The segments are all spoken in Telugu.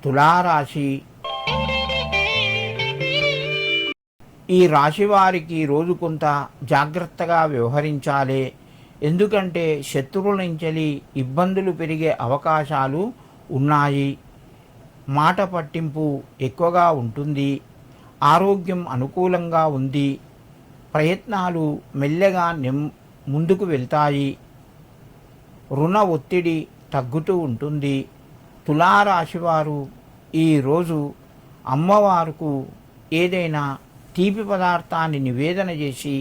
తులారాశి. ఈ రాశి వారికి రోజు కొంత జాగ్రత్తగా వ్యవహరించాలి. ఎందుకంటే శత్రువుల నుంచి ఇబ్బందులు పెరిగే అవకాశాలు ఉన్నాయి. మాట పట్టింపు ఎక్కువగా ఉంటుంది. ఆరోగ్యం అనుకూలంగా ఉంది. ప్రయత్నాలు మెల్లగా ముందుకు వెళ్తాయి. రుణ ఒత్తిడి తగ్గుతూ ఉంటుంది. తులారాశివారు ఈరోజు అమ్మవారుకు ఏదైనా తీపి పదార్థాన్ని నివేదన చేసి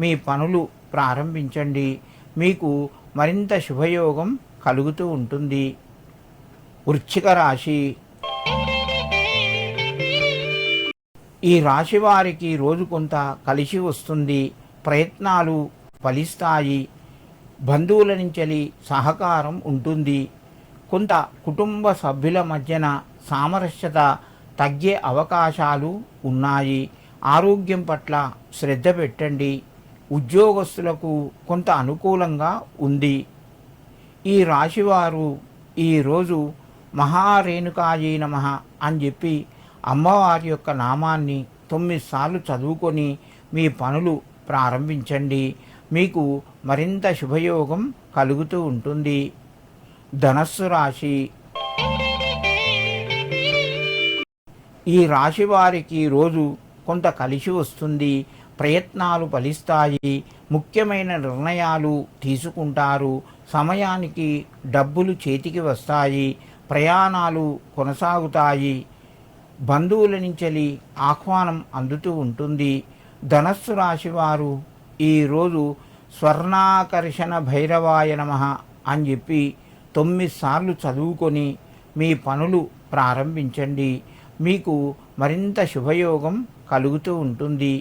మీ పనులు ప్రారంభించండి. మీకు మరింత శుభయోగం కలుగుతూ ఉంటుంది. వృశ్చిక రాశి. ఈ రాశి వారికి రోజు కొంత కలిసి వస్తుంది. ప్రయత్నాలు ఫలిస్తాయి. బంధువుల నుంచి సహకారం ఉంటుంది. కొంత కుటుంబ సభ్యుల మధ్యన సామరస్యత తగ్గే అవకాశాలు ఉన్నాయి. ఆరోగ్యం పట్ల శ్రద్ధ పెట్టండి. ఉద్యోగస్తులకు కొంత అనుకూలంగా ఉంది. ఈ రాశివారు ఈరోజు మహారేణుకాయే నమః అని చెప్పి అమ్మవారి యొక్క నామాన్ని 9 సార్లు చదువుకొని మీ పనులు ప్రారంభించండి. మీకు మరింత శుభయోగం కలుగుతూ ఉంటుంది. ధనస్సు రాశి. ఈ రాశి వారికి రోజు కొంత కలిసి వస్తుంది. ప్రయత్నాలు ఫలిస్తాయి. ముఖ్యమైన నిర్ణయాలు తీసుకుంటారు. సమయానికి డబ్బులు చేతికి వస్తాయి. ప్రయాణాలు కొనసాగుతాయి. బంధువుల నుంచి ఆహ్వానం అందుతూ ఉంటుంది. ధనస్సు రాశి వారు ఈరోజు స్వర్ణాకర్షణ భైరవాయ నమః అని చెప్పి 9 సార్లు చదువుకొని మీ పనులు ప్రారంభించండి. మీకు మరింత శుభయోగం కలుగుతూ ఉంటుంది.